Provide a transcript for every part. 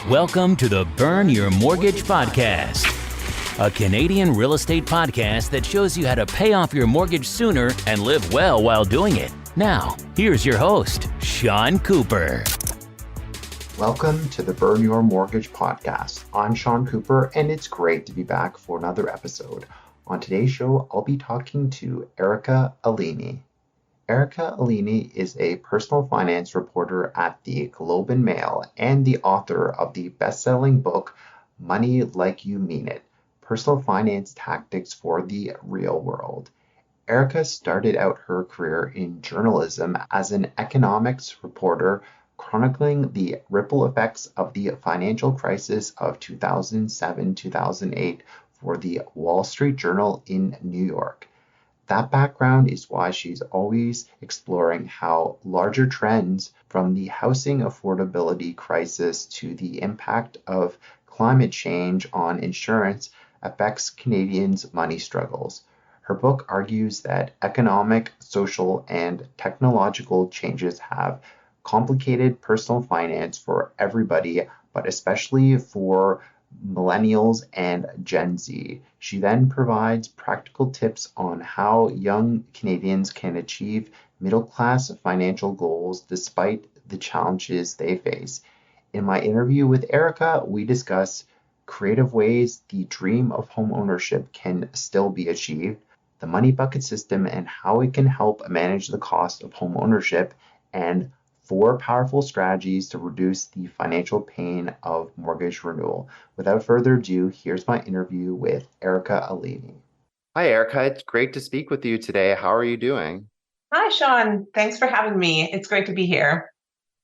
Welcome to the Burn Your Mortgage Podcast, a Canadian real estate podcast that shows you how to pay off your mortgage sooner and live well while doing it. Now, here's your host, Sean Cooper. Welcome to the Burn Your Mortgage Podcast. I'm Sean Cooper, and it's great to be back for another episode. On today's show, I'll be talking to Erica Alini. Erica Alini is a personal finance reporter at the Globe and Mail and the author of the best-selling book, Money Like You Mean It, Personal Finance Tactics for the Real World. Erica started out her career in journalism as an economics reporter, chronicling the ripple effects of the financial crisis of 2007-2008 for the Wall Street Journal in New York. That background is why she's always exploring how larger trends, from the housing affordability crisis to the impact of climate change on insurance, affects Canadians' money struggles. Her book argues that economic, social, and technological changes have complicated personal finance for everybody, but especially for Millennials and Gen Z. She then provides practical tips on how young Canadians can achieve middle-class financial goals despite the challenges they face. In my interview with Erica, we discuss creative ways the dream of homeownership can still be achieved, the money bucket system and how it can help manage the cost of homeownership, and 4 powerful strategies to reduce the financial pain of mortgage renewal. Without further ado, here's my interview with Erica Alini. Hi, Erica. It's great to speak with you today. How are you doing? Hi, Sean. Thanks for having me. It's great to be here.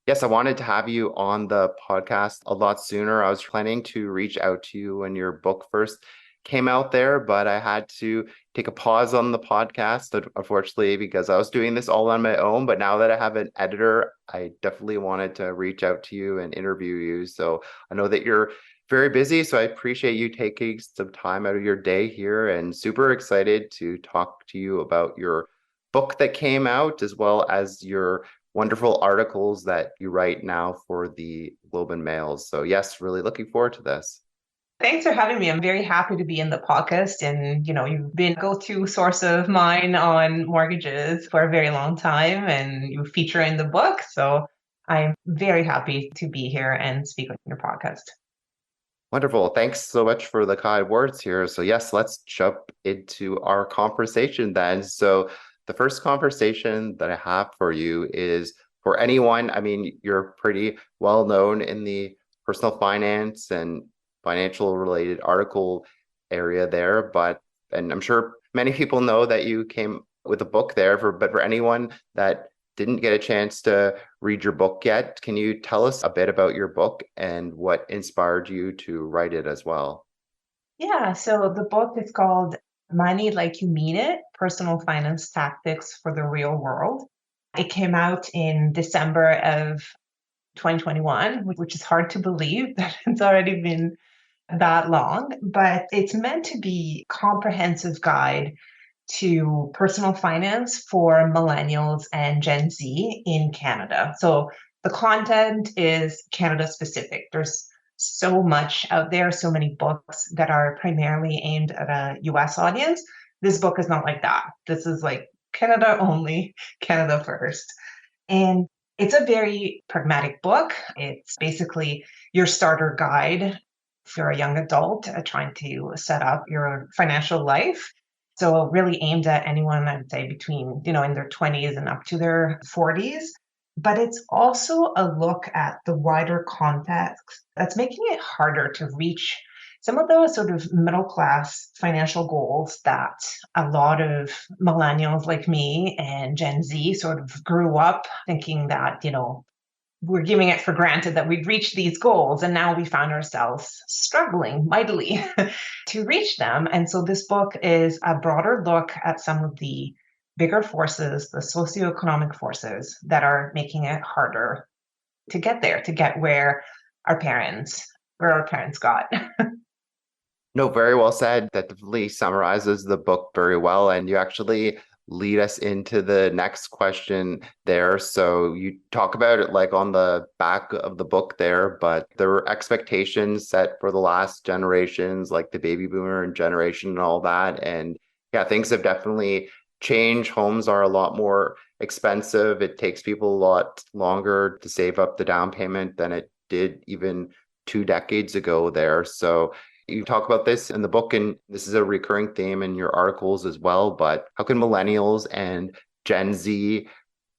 Yes, I wanted to have you on the podcast a lot sooner. I was planning to reach out to you when your book first came out there, but I had to take a pause on the podcast, unfortunately, because I was doing this all on my own. But now that I have an editor, I definitely wanted to reach out to you and interview you. So I know that you're very busy, so I appreciate you taking some time out of your day here, and super excited to talk to you about your book that came out, as well as your wonderful articles that you write now for the Globe and Mail. So yes, really looking forward to this. Thanks for having me. I'm very happy to be in the podcast. And, you've been a go-to source of mine on mortgages for a very long time, and you feature in the book. So I'm very happy to be here and speak on your podcast. Wonderful. Thanks so much for the kind words here. So yes, let's jump into our conversation then. So the first conversation that I have for you is for anyone. I mean, you're pretty well known in the personal finance and financial related article area there, and I'm sure many people know that you came with a book there, but for anyone that didn't get a chance to read your book yet, can you tell us a bit about your book and what inspired you to write it as well? Yeah, so the book is called Money Like You Mean It, Personal Finance Tactics for the Real World. It came out in December of 2021, which is hard to believe that it's already been that long, but it's meant to be a comprehensive guide to personal finance for Millennials and Gen Z in Canada. So the content is Canada specific. There's so much out there, so many books that are primarily aimed at a US audience. This book is not like that. This is like Canada only, Canada first. And it's a very pragmatic book. It's basically your starter guide if you're a young adult trying to set up your financial life. So really aimed at anyone, I'd say between, in their 20s and up to their 40s. But it's also a look at the wider context that's making it harder to reach some of those sort of middle class financial goals that a lot of millennials like me and Gen Z sort of grew up thinking that, we're giving it for granted that we'd reach these goals. And now we found ourselves struggling mightily to reach them. And so this book is a broader look at some of the bigger forces, the socioeconomic forces that are making it harder to get there, to get where our parents got. No, very well said. That definitely summarizes the book very well. And you actually lead us into the next question there. So you talk about it like on the back of the book there, but there were expectations set for the last generations, like the baby boomer and generation and all that. And yeah, things have definitely changed. Homes are a lot more expensive. It takes people a lot longer to save up the down payment than it did even 2 decades ago there. So you talk about this in the book, and this is a recurring theme in your articles as well, but how can millennials and Gen Z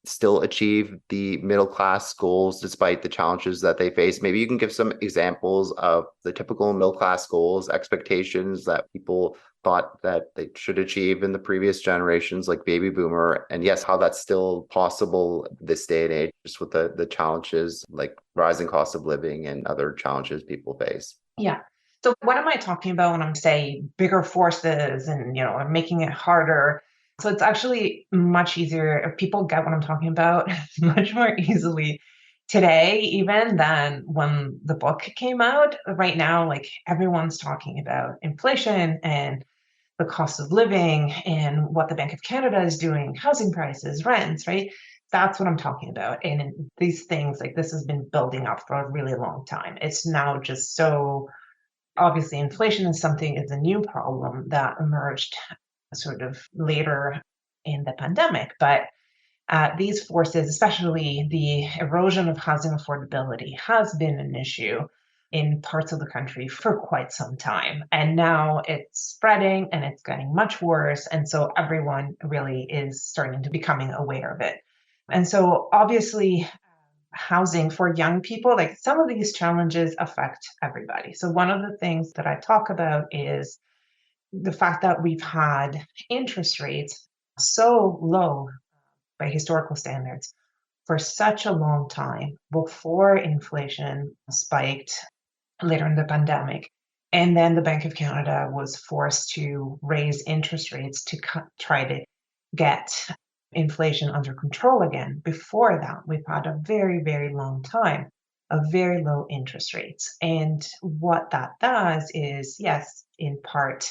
still achieve the middle class goals despite the challenges that they face? Maybe you can give some examples of the typical middle class goals, expectations that people thought that they should achieve in the previous generations, like baby boomer, and yes, how that's still possible this day and age, just with the challenges like rising cost of living and other challenges people face. Yeah. So what am I talking about when I'm saying bigger forces and, making it harder? So it's actually much easier if people get what I'm talking about much more easily today, even than when the book came out. Right now, like everyone's talking about inflation and the cost of living and what the Bank of Canada is doing, housing prices, rents, right? That's what I'm talking about. And these things, like this has been building up for a really long time. It's now just so obviously inflation is a new problem that emerged sort of later in the pandemic. But these forces, especially the erosion of housing affordability, has been an issue in parts of the country for quite some time. And now it's spreading and it's getting much worse. And so everyone really is starting to becoming aware of it. And so obviously, housing for young people, like some of these challenges affect everybody. So one of the things that I talk about is the fact that we've had interest rates so low by historical standards for such a long time before inflation spiked later in the pandemic. And then the Bank of Canada was forced to raise interest rates to try to get inflation under control again. Before that, we've had a very, very long time of very low interest rates. And what that does is, yes, in part,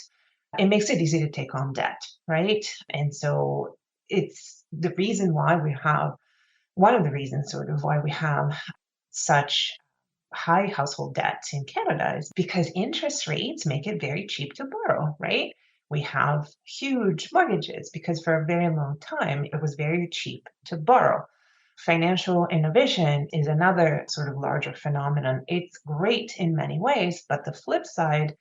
it makes it easy to take on debt, right? And so it's the reason why we have, one of the reasons sort of why we have such high household debt in Canada is because interest rates make it very cheap to borrow, right? We have huge mortgages because for a very long time, it was very cheap to borrow. Financial innovation is another sort of larger phenomenon. It's great in many ways, but the flip side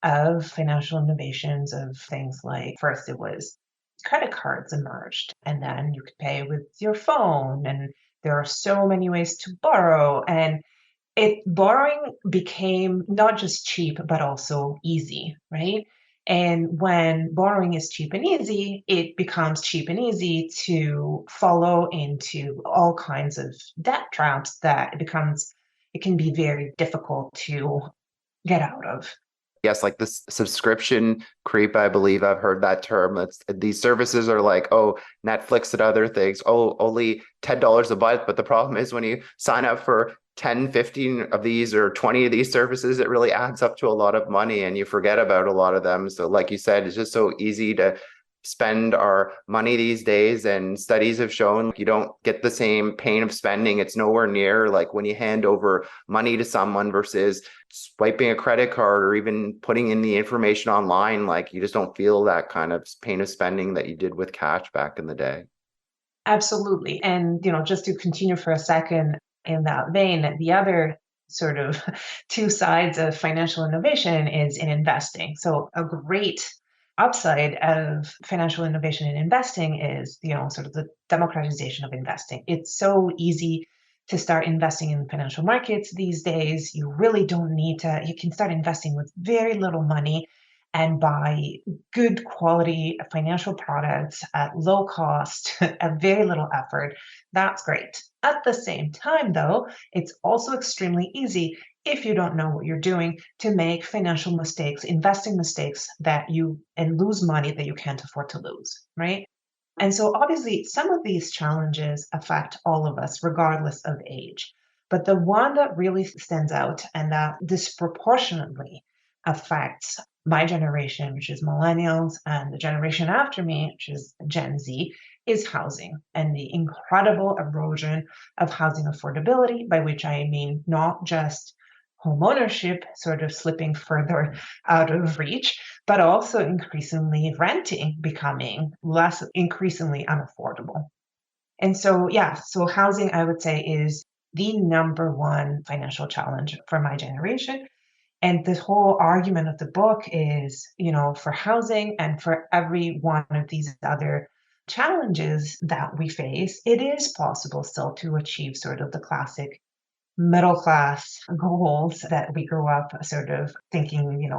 of financial innovations of things like first it was credit cards emerged, and then you could pay with your phone, and there are so many ways to borrow. And borrowing became not just cheap, but also easy, right? And when borrowing is cheap and easy, it becomes cheap and easy to follow into all kinds of debt traps that it can be very difficult to get out of. Yes, like this subscription creep, I believe I've heard that term. These services are like, oh, Netflix and other things. Oh, only $10 a month. But the problem is when you sign up for 10, 15 of these or 20 of these services, it really adds up to a lot of money and you forget about a lot of them. So like you said, it's just so easy to spend our money these days, and studies have shown you don't get the same pain of spending. It's nowhere near like when you hand over money to someone versus swiping a credit card or even putting in the information online. Like you just don't feel that kind of pain of spending that you did with cash back in the day. Absolutely. And, just to continue for a second in that vein, the other sort of two sides of financial innovation is in investing. So a great upside of financial innovation in investing is, sort of the democratization of investing. It's so easy to start investing in financial markets these days. You really don't need to, you can start investing with very little money and buy good quality financial products at low cost, at very little effort. That's great. At the same time, though, it's also extremely easy if you don't know what you're doing to make financial mistakes, investing mistakes and lose money that you can't afford to lose, right? And so obviously some of these challenges affect all of us regardless of age. But the one that really stands out and that disproportionately affects my generation, which is millennials, and the generation after me, which is Gen Z, is housing and the incredible erosion of housing affordability, by which I mean not just homeownership sort of slipping further out of reach, but also increasingly renting becoming less increasingly unaffordable. And so, yeah, so housing, I would say, is the number one financial challenge for my generation. And this whole argument of the book is, for housing and for every one of these other challenges that we face, it is possible still to achieve sort of the classic middle class goals that we grew up sort of thinking,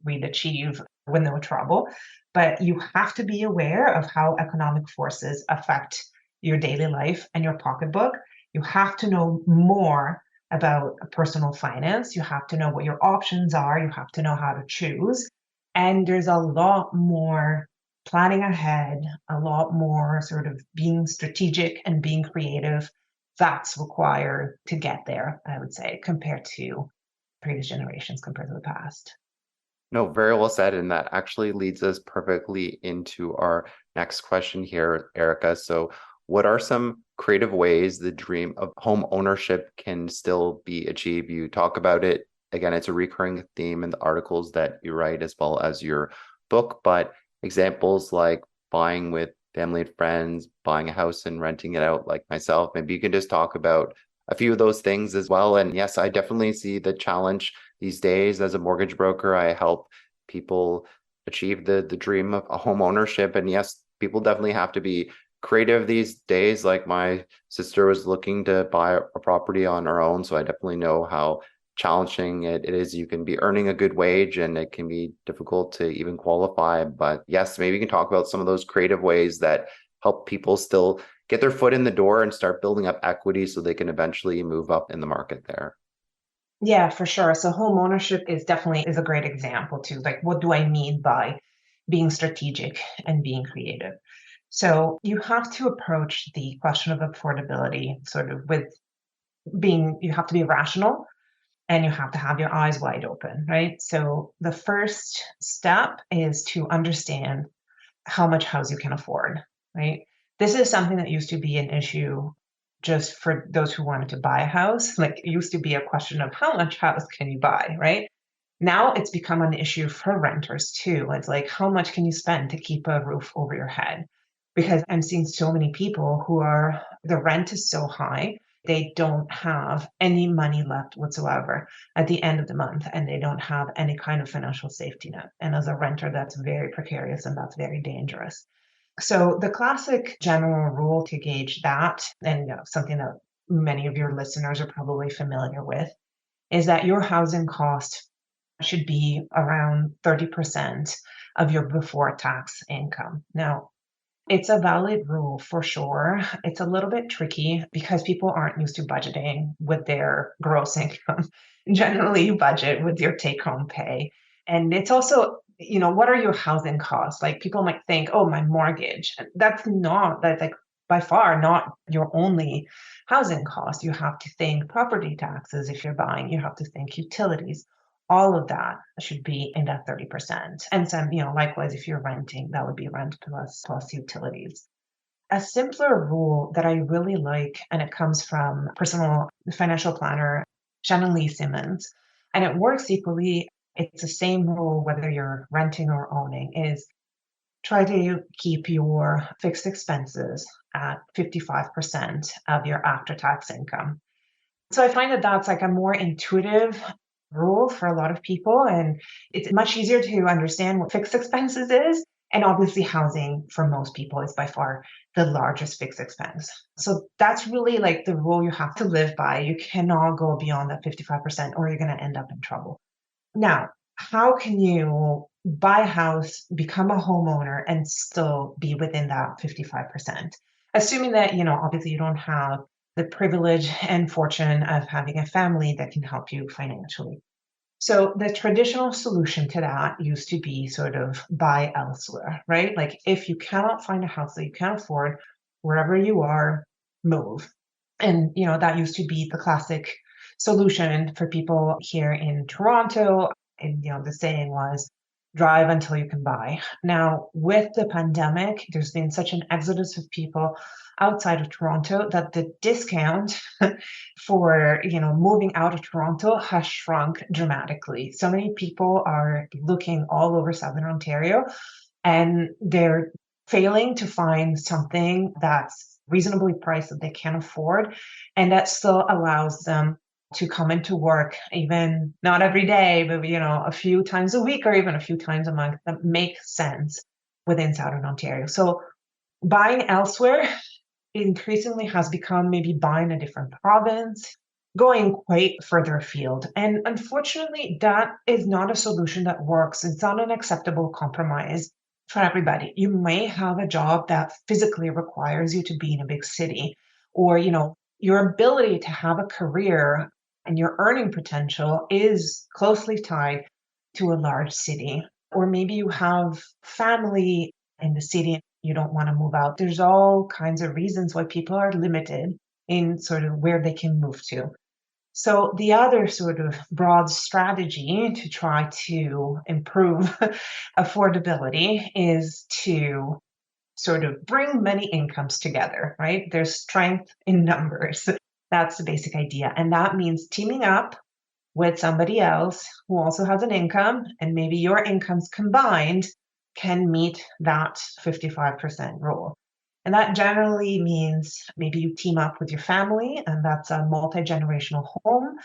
we'd achieve with no trouble. But you have to be aware of how economic forces affect your daily life and your pocketbook. You have to know more about personal finance. You have to know what your options are. You have to know how to choose. And there's a lot more planning ahead, a lot more sort of being strategic and being creative that's required to get there, I would say, compared to previous generations, compared to the past. No, very well said. And that actually leads us perfectly into our next question here, Erica. So, what are some creative ways the dream of home ownership can still be achieved? You talk about it. Again, it's a recurring theme in the articles that you write as well as your book, but examples like buying with family and friends, buying a house and renting it out like myself. Maybe you can just talk about a few of those things as well. And yes, I definitely see the challenge these days. As a mortgage broker, I help people achieve the dream of a home ownership. And yes, people definitely have to be creative these days. Like my sister was looking to buy a property on her own. So I definitely know how challenging it is. You can be earning a good wage and it can be difficult to even qualify. But yes, maybe you can talk about some of those creative ways that help people still get their foot in the door and start building up equity so they can eventually move up in the market there. Yeah, for sure. So home ownership is a great example too. Like, what do I mean by being strategic and being creative? So you have to approach the question of affordability sort of with you have to be rational and you have to have your eyes wide open, right? So the first step is to understand how much house you can afford, right? This is something that used to be an issue just for those who wanted to buy a house. Like, it used to be a question of how much house can you buy, right? Now it's become an issue for renters too. It's like, how much can you spend to keep a roof over your head? Because I'm seeing so many people the rent is so high, they don't have any money left whatsoever at the end of the month, and they don't have any kind of financial safety net. And as a renter, that's very precarious and that's very dangerous. So the classic general rule to gauge that, and something that many of your listeners are probably familiar with, is that your housing cost should be around 30% of your before tax income. Now, it's a valid rule for sure. It's a little bit tricky because people aren't used to budgeting with their gross income. Generally, you budget with your take home pay. And it's also, what are your housing costs? Like, people might think, oh, my mortgage. That's like by far not your only housing cost. You have to think property taxes if you're buying, you have to think utilities. All of that should be in that 30%. And some, likewise, if you're renting, that would be rent plus utilities. A simpler rule that I really like, and it comes from personal financial planner Shannon Lee Simmons, and it works equally. It's the same rule whether you're renting or owning, is try to keep your fixed expenses at 55% of your after-tax income. So I find that that's like a more intuitive rule for a lot of people, and it's much easier to understand what fixed expenses is. And obviously, housing for most people is by far the largest fixed expense. So that's really like the rule you have to live by. You cannot go beyond that 55%, or you're going to end up in trouble. Now, how can you buy a house, become a homeowner, and still be within that 55%? Assuming that, obviously you don't have the privilege and fortune of having a family that can help you financially. So the traditional solution to that used to be sort of buy elsewhere, right? Like, if you cannot find a house that you can afford, wherever you are, move. And, that used to be the classic solution for people here in Toronto. And, the saying was, drive until you can buy. Now, with the pandemic, there's been such an exodus of people outside of Toronto that the discount for, moving out of Toronto has shrunk dramatically. So many people are looking all over Southern Ontario and they're failing to find something that's reasonably priced that they can afford and that still allows them to come into work, even not every day, but a few times a week or even a few times a month, that makes sense within Southern Ontario. So buying elsewhere increasingly has become maybe buying a different province, going quite further afield. And unfortunately, that is not a solution that works. It's not an acceptable compromise for everybody. You may have a job that physically requires you to be in a big city, or, your ability to have a career and your earning potential is closely tied to a large city. Or maybe you have family in the city and you don't want to move out. There's all kinds of reasons why people are limited in sort of where they can move to. So the other sort of broad strategy to try to improve affordability is to sort of bring many incomes together, right? There's strength in numbers. That's the basic idea. And that means teaming up with somebody else who also has an income, and maybe your incomes combined can meet that 55% rule. And that generally means maybe you team up with your family, and that's a multi-generational home.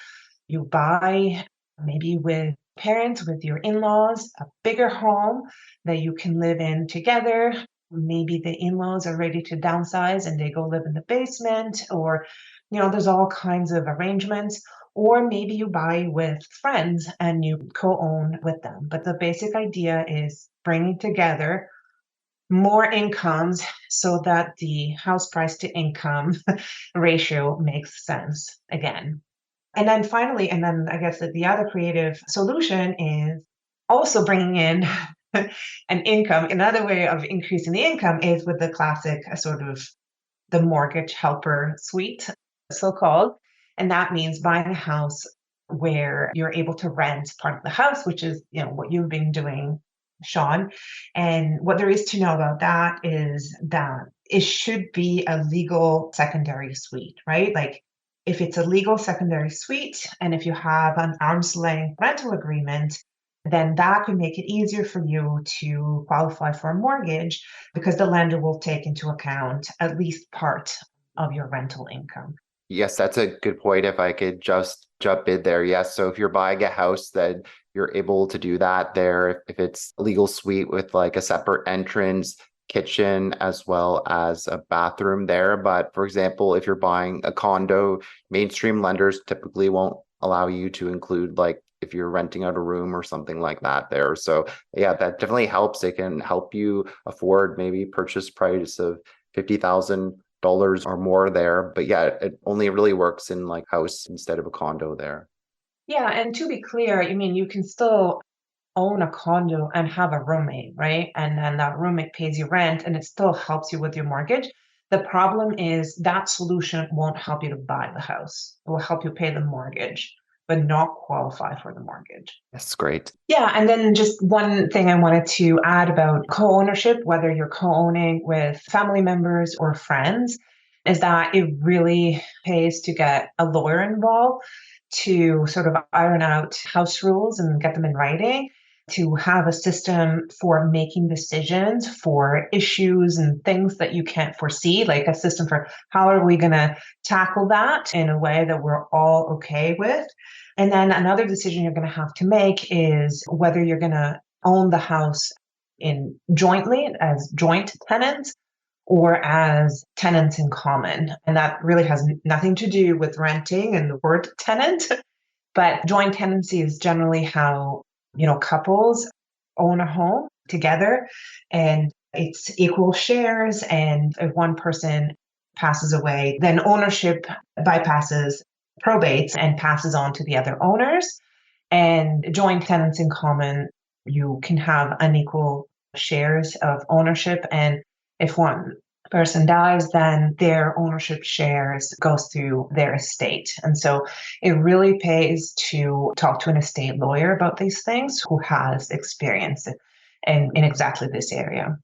You buy maybe with parents, with your in-laws, a bigger home that you can live in together. Maybe the in-laws are ready to downsize and they go live in the basement, or, there's all kinds of arrangements. Or maybe you buy with friends and you co-own with them. But the basic idea is bringing together more incomes so that the house price to income ratio makes sense again. And then finally, and then I guess that the other creative solution is also bringing in an income. Another way of increasing the income is with the classic sort of the mortgage helper suite, so-called. And that means buying a house where you're able to rent part of the house, which is, what you've been doing, Sean. And what there is to know about that is that it should be a legal secondary suite, right? Like if it's a legal secondary suite and if you have an arm's length rental agreement, then that could make it easier for you to qualify for a mortgage because the lender will take into account at least part of your rental income. Yes, that's a good point. If I could just jump in there. Yes. So if you're buying a house, then you're able to do that there. If it's a legal suite with like a separate entrance, kitchen, as well as a bathroom there. But for example, if you're buying a condo, mainstream lenders typically won't allow you to include like if you're renting out a room or something like that there. So yeah, that definitely helps. It can help you afford maybe purchase price of $50,000 or more there. But yeah, it only really works in like house instead of a condo there. Yeah, and to be clear, you can still own a condo and have a roommate, right? And then that roommate pays you rent and it still helps you with your mortgage. The problem is that solution won't help you to buy the house. It will help you pay the mortgage, but not qualify for the mortgage. That's great. Yeah, and then just one thing I wanted to add about co-ownership, whether you're co-owning with family members or friends, is that it really pays to get a lawyer involved to sort of iron out house rules and get them in writing, to have a system for making decisions for issues and things that you can't foresee, like a system for how are we going to tackle that in a way that we're all okay with. And then another decision you're going to have to make is whether you're going to own the house in jointly as joint tenants or as tenants in common. And that really has nothing to do with renting and the word tenant, but joint tenancy is generally how, couples own a home together and it's equal shares. And if one person passes away, then ownership bypasses probates and passes on to the other owners. And joint tenants in common, you can have unequal shares of ownership. And if one person dies, then their ownership shares goes through their estate. And so it really pays to talk to an estate lawyer about these things who has experience in exactly this area.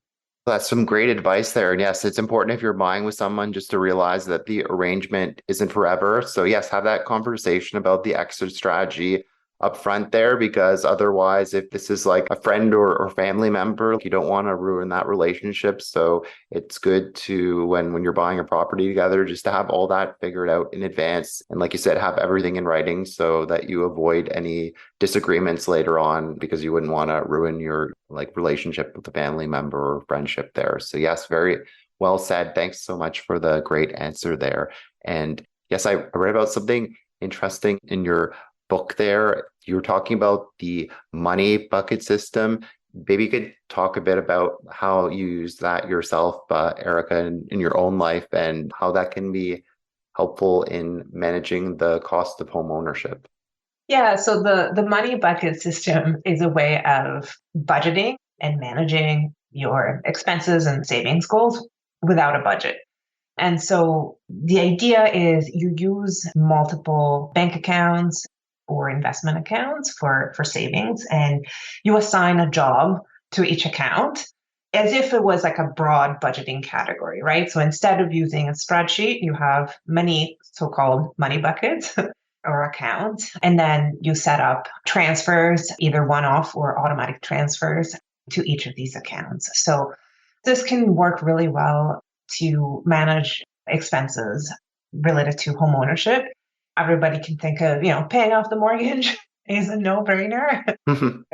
That's some great advice there. And yes, it's important if you're buying with someone just to realize that the arrangement isn't forever. So yes, have that conversation about the exit strategy up front there, because otherwise, if this is like a friend or family member, you don't want to ruin that relationship. So it's good to, when you're buying a property together, just to have all that figured out in advance. And like you said, have everything in writing so that you avoid any disagreements later on, because you wouldn't want to ruin your like relationship with a family member or friendship there. So yes, very well said. Thanks so much for the great answer there. And yes, I read about something interesting in your book there. You were talking about the money bucket system. Maybe you could talk a bit about how you use that yourself, Erica, in your own life, and how that can be helpful in managing the cost of home ownership. Yeah, so the money bucket system is a way of budgeting and managing your expenses and savings goals without a budget. And so the idea is you use multiple bank accounts or investment accounts for savings, and you assign a job to each account as if it was like a broad budgeting category, right? So instead of using a spreadsheet, you have many so-called money buckets or accounts, and then you set up transfers, either one-off or automatic transfers to each of these accounts. So this can work really well to manage expenses related to home ownership. Everybody can think of, paying off the mortgage is a no-brainer.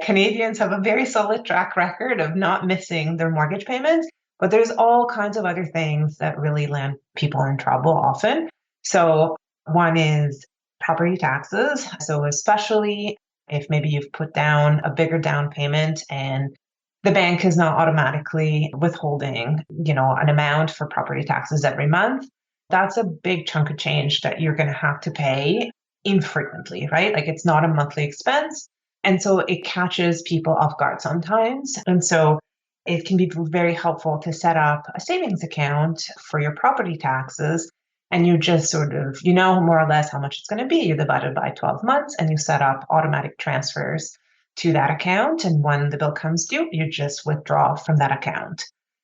Canadians have a very solid track record of not missing their mortgage payments, but there's all kinds of other things that really land people in trouble often. So one is property taxes. So especially if maybe you've put down a bigger down payment and the bank is not automatically withholding, an amount for property taxes every month, that's a big chunk of change that you're going to have to pay infrequently, right? Like it's not a monthly expense. And so it catches people off guard sometimes. And so it can be very helpful to set up a savings account for your property taxes. And you just sort of, more or less how much it's going to be. You divide it by 12 months and you set up automatic transfers to that account. And when the bill comes due, you just withdraw from that account.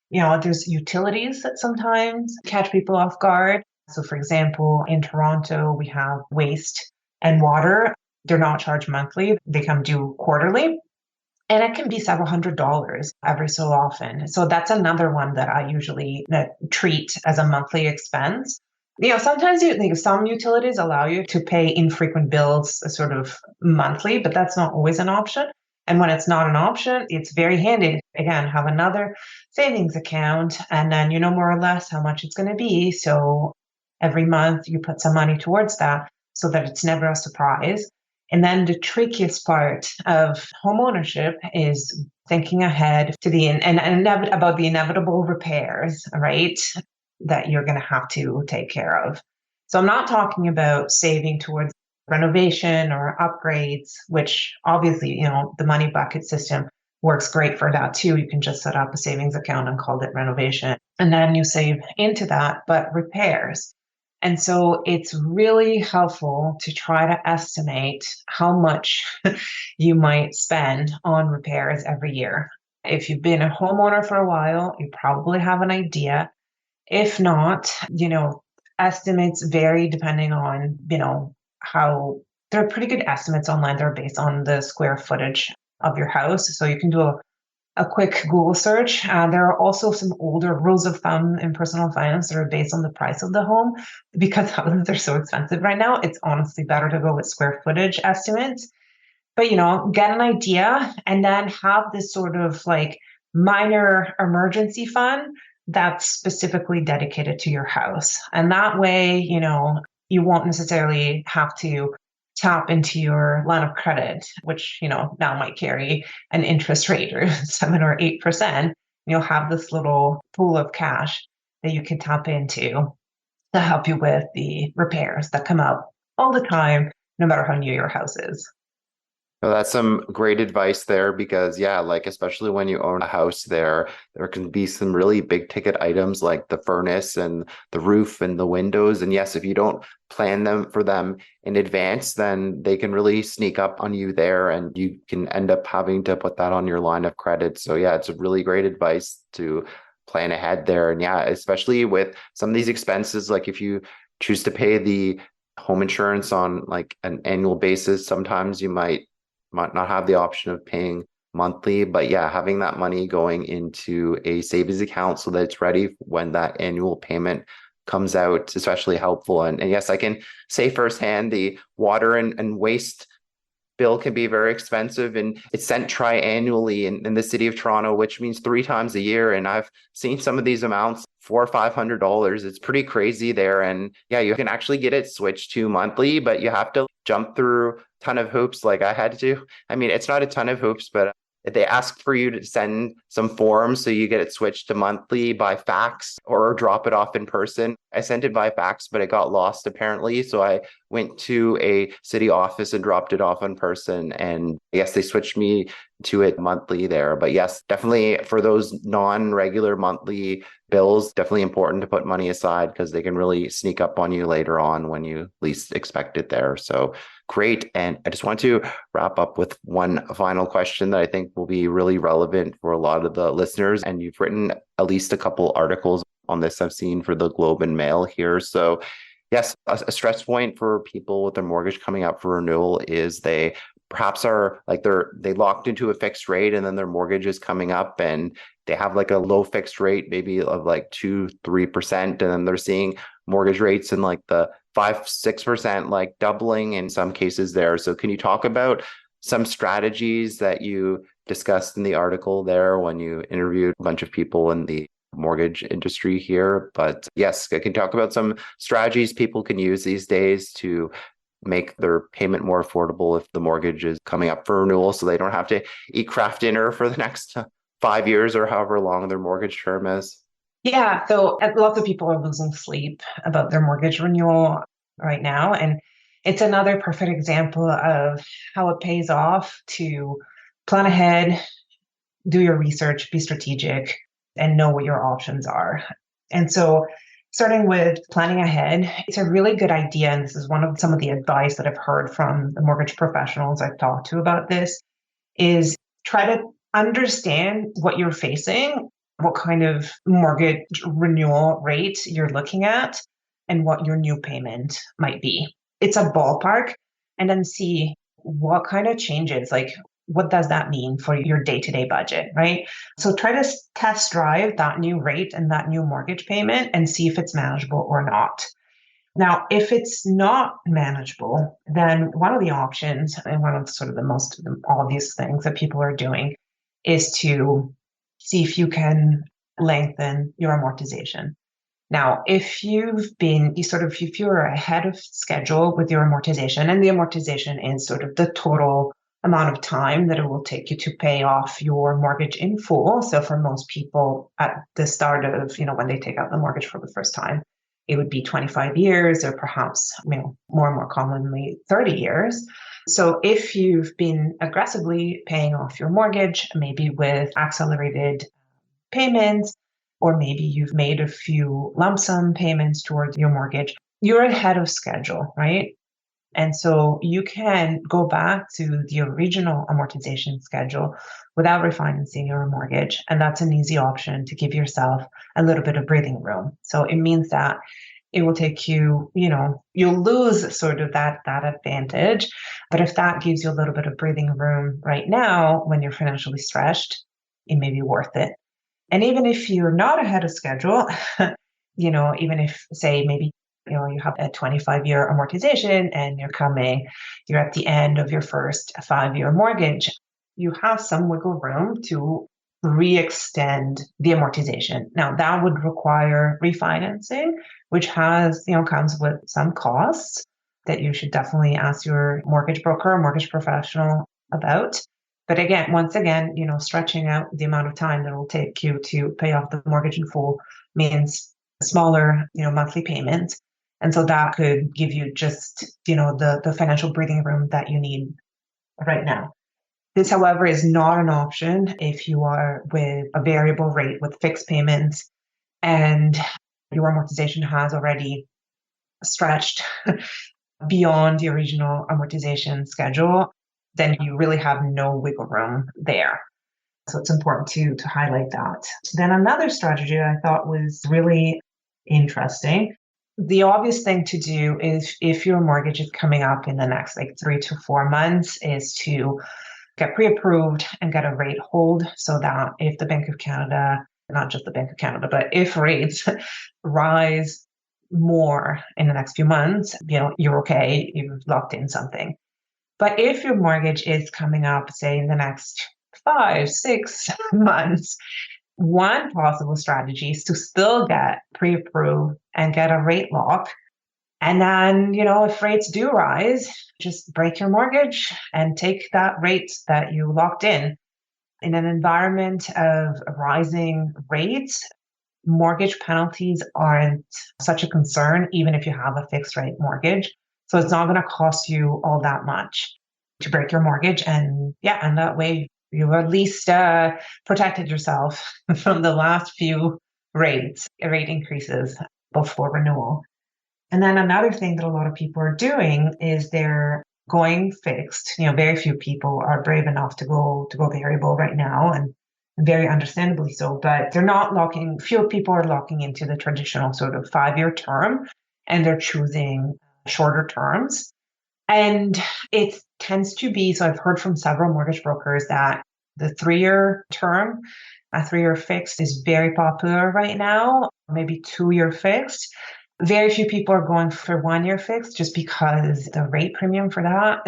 There's utilities that sometimes catch people off guard. So for example, in Toronto, we have waste and water. They're not charged monthly. They come due quarterly. And it can be several $100s every so often. So that's another one that I usually treat as a monthly expense. Sometimes some utilities allow you to pay infrequent bills sort of monthly, but that's not always an option. And when it's not an option, it's very handy. Again, have another savings account, and then you know more or less how much it's going to be. So every month you put some money towards that so that it's never a surprise. And then the trickiest part of homeownership is thinking ahead to about the inevitable repairs, right, that you're going to have to take care of. So I'm not talking about saving towards renovation or upgrades, which obviously, the money bucket system works great for that too. You can just set up a savings account and call it renovation, and then you save into that, but repairs. And so it's really helpful to try to estimate how much you might spend on repairs every year. If you've been a homeowner for a while, you probably have an idea. If not, estimates vary depending on, how there are pretty good estimates online. They're based on the square footage of your house. So you can do a quick Google search. There are also some older rules of thumb in personal finance that are based on the price of the home. Because houses are so expensive right now, it's honestly better to go with square footage estimates. But, get an idea and then have this sort of like minor emergency fund that's specifically dedicated to your house. And that way, you won't necessarily have to tap into your line of credit, which, now might carry an interest rate or 7 or 8%. You'll have this little pool of cash that you can tap into to help you with the repairs that come up all the time, no matter how new your house is. Well, that's some great advice there because, yeah, like especially when you own a house there can be some really big ticket items like the furnace and the roof and the windows. And yes, if you don't plan them for them in advance, then they can really sneak up on you there and you can end up having to put that on your line of credit. So, yeah, it's a really great advice to plan ahead there. And yeah, especially with some of these expenses, like if you choose to pay the home insurance on like an annual basis, sometimes you might not have the option of paying monthly, but yeah, having that money going into a savings account so that it's ready when that annual payment comes out, is especially helpful. And yes, I can say firsthand the water and waste bill can be very expensive and it's sent triannually in the city of Toronto, which means 3 times a year. And I've seen some of these amounts, $400 or $500. It's pretty crazy there. And yeah, you can actually get it switched to monthly, but you have to jump through a ton of hoops like I had to. I mean, it's not a ton of hoops, but they ask for you to send some forms so you get it switched to monthly by fax or drop it off in person. I sent it by fax, but it got lost apparently. So I went to a city office and dropped it off in person. And yes, they switched me to it monthly there. But yes, definitely for those non-regular monthly bills, definitely important to put money aside because they can really sneak up on you later on when you least expect it there. So great. And I just want to wrap up with one final question that I think will be really relevant for a lot of the listeners. And you've written at least a couple articles on this I've seen for the Globe and Mail here. So yes, a stress point for people with their mortgage coming up for renewal is they perhaps are like they locked into a fixed rate and then their mortgage is coming up and they have like a low fixed rate, maybe of like 2-3%, and then they're seeing mortgage rates in like the 5-6%, like doubling in some cases there. So can you talk about some strategies that you discussed in the article there when you interviewed a bunch of people in the mortgage industry here? But yes, I can talk about some strategies people can use these days to make their payment more affordable if the mortgage is coming up for renewal so they don't have to eat Kraft dinner for the next 5 years or however long their mortgage term is. Yeah, so lots of people are losing sleep about their mortgage renewal right now. And it's another perfect example of how it pays off to plan ahead, do your research, be strategic, and know what your options are. And so starting with planning ahead, it's a really good idea. And this is one of some of the advice that I've heard from the mortgage professionals I've talked to about this is try to understand what you're facing, what kind of mortgage renewal rate you're looking at, and what your new payment might be. It's a ballpark, and then see what kind of changes, like what does that mean for your day-to-day budget, right? So try to test drive that new rate and that new mortgage payment and see if it's manageable or not. Now, if it's not manageable, then one of the options, and one of sort of the most obvious things that people are doing, is to see if you can lengthen your amortization. Now, if if you're ahead of schedule with your amortization, and the amortization is sort of the total amount of time that it will take you to pay off your mortgage in full. So for most people at the start of, when they take out the mortgage for the first time, it would be 25 years or perhaps, more and more commonly 30 years. So if you've been aggressively paying off your mortgage, maybe with accelerated payments, or maybe you've made a few lump sum payments towards your mortgage, you're ahead of schedule, right? And so you can go back to the original amortization schedule without refinancing your mortgage. And that's an easy option to give yourself a little bit of breathing room. So it means that it will take you, you'll lose sort of that advantage. But if that gives you a little bit of breathing room right now when you're financially stretched, it may be worth it. And even if you're not ahead of schedule, even if, say, maybe, you have a 25-year amortization and you're at the end of your first 5-year mortgage, you have some wiggle room to re-extend the amortization. Now, that would require refinancing, which comes with some costs that you should definitely ask your mortgage broker or mortgage professional about. But again, once again, stretching out the amount of time that it will take you to pay off the mortgage in full means smaller, monthly payments. And so that could give you just, the financial breathing room that you need right now. This, however, is not an option if you are with a variable rate with fixed payments and your amortization has already stretched beyond the original amortization schedule, then you really have no wiggle room there. So it's important to highlight that. Then another strategy I thought was really interesting. The obvious thing to do is if your mortgage is coming up in the next 3 to 4 months is to get pre-approved and get a rate hold so that if the Bank of Canada, not just the Bank of Canada, but if rates rise more in the next few months, you're okay, you've locked in something. But if your mortgage is coming up, say in the next 5, 6 months, one possible strategy is to still get pre-approved and get a rate lock. And then, if rates do rise, just break your mortgage and take that rate that you locked in. In an environment of rising rates, mortgage penalties aren't such a concern, even if you have a fixed rate mortgage. So it's not going to cost you all that much to break your mortgage. And that way you at least protected yourself from the last few rate increases before renewal. And then another thing that a lot of people are doing is they're going fixed. Very few people are brave enough to go variable right now, and very understandably so. But they're not locking. Few people are locking into the traditional sort of 5-year term, and they're choosing shorter terms. And it tends to be, so I've heard from several mortgage brokers that the 3-year term, a 3-year fixed is very popular right now, maybe 2-year fixed. Very few people are going for 1-year fixed just because the rate premium for that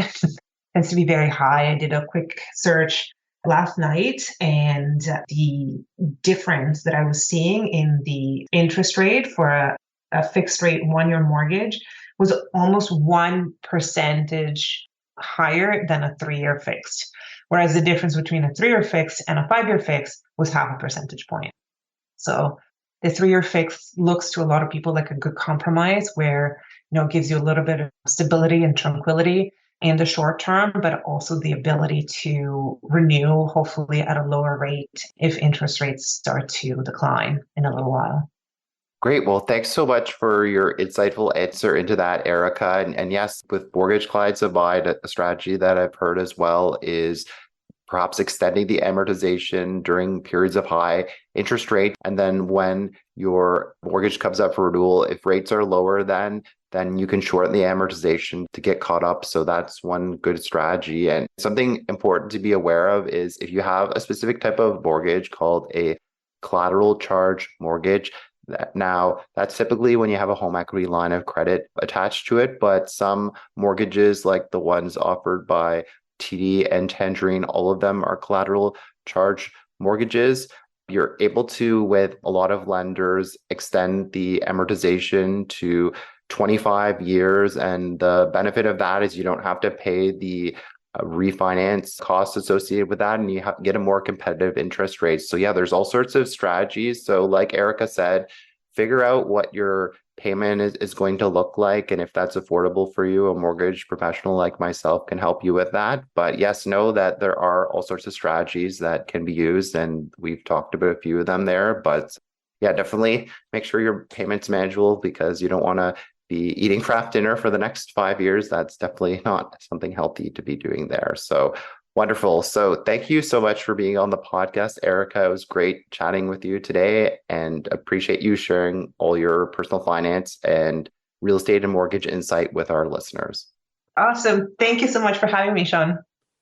tends to be very high. I did a quick search last night, and the difference that I was seeing in the interest rate for a fixed rate 1-year mortgage was almost 1% higher than a 3-year fixed. Whereas the difference between a 3-year fixed and a 5-year fixed was half a percentage point. So the 3-year fix looks to a lot of people like a good compromise where, it gives you a little bit of stability and tranquility in the short term, but also the ability to renew, hopefully at a lower rate if interest rates start to decline in a little while. Great. Well, thanks so much for your insightful answer into that, Erica. And yes, with mortgage clients of mine, a strategy that I've heard as well is perhaps extending the amortization during periods of high interest rate. And then when your mortgage comes up for renewal, if rates are lower, then you can shorten the amortization to get caught up. So that's one good strategy. And something important to be aware of is if you have a specific type of mortgage called a collateral charge mortgage, now, that's typically when you have a home equity line of credit attached to it, but some mortgages like the ones offered by TD and Tangerine, all of them are collateral charge mortgages. You're able to, with a lot of lenders, extend the amortization to 25 years. And the benefit of that is you don't have to pay the refinance costs associated with that, and you get a more competitive interest rate. So yeah, there's all sorts of strategies. So like Erica said, figure out what your payment is going to look like, and if that's affordable for you, a mortgage professional like myself can help you with that. But yes, know that there are all sorts of strategies that can be used, and we've talked about a few of them there. But yeah, definitely make sure your payment's manageable, because you don't want to be eating Kraft dinner for the next 5 years. That's definitely not something healthy to be doing there. So wonderful. So thank you so much for being on the podcast, Erica. It was great chatting with you today, and appreciate you sharing all your personal finance and real estate and mortgage insight with our listeners. Awesome. Thank you so much for having me, Sean.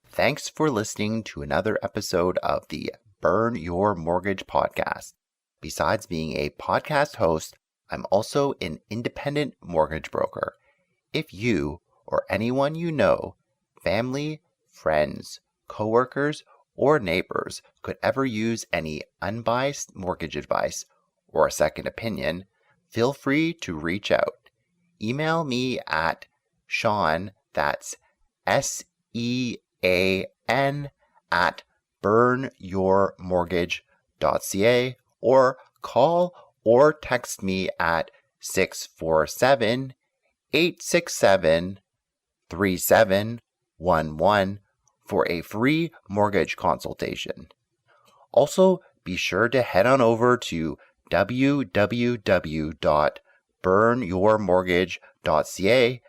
Thanks for listening to another episode of the Burn Your Mortgage podcast. Besides being a podcast host, I'm also an independent mortgage broker. If you or anyone you know, family, friends, coworkers, or neighbors could ever use any unbiased mortgage advice or a second opinion, feel free to reach out. Email me at Sean, that's SEAN, at burnyourmortgage.ca, or call or text me at 647-867-3711 for a free mortgage consultation. Also, be sure to head on over to www.burnyourmortgage.ca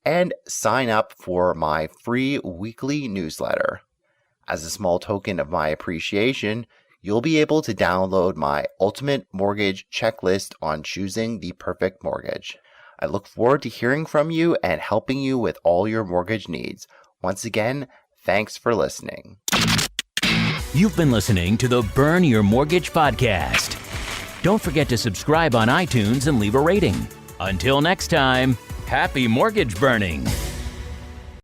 and sign up for my free weekly newsletter. As a small token of my appreciation, you'll be able to download my ultimate mortgage checklist on choosing the perfect mortgage. I look forward to hearing from you and helping you with all your mortgage needs. Once again, thanks for listening. You've been listening to the Burn Your Mortgage podcast. Don't forget to subscribe on iTunes and leave a rating. Until next time, happy mortgage burning.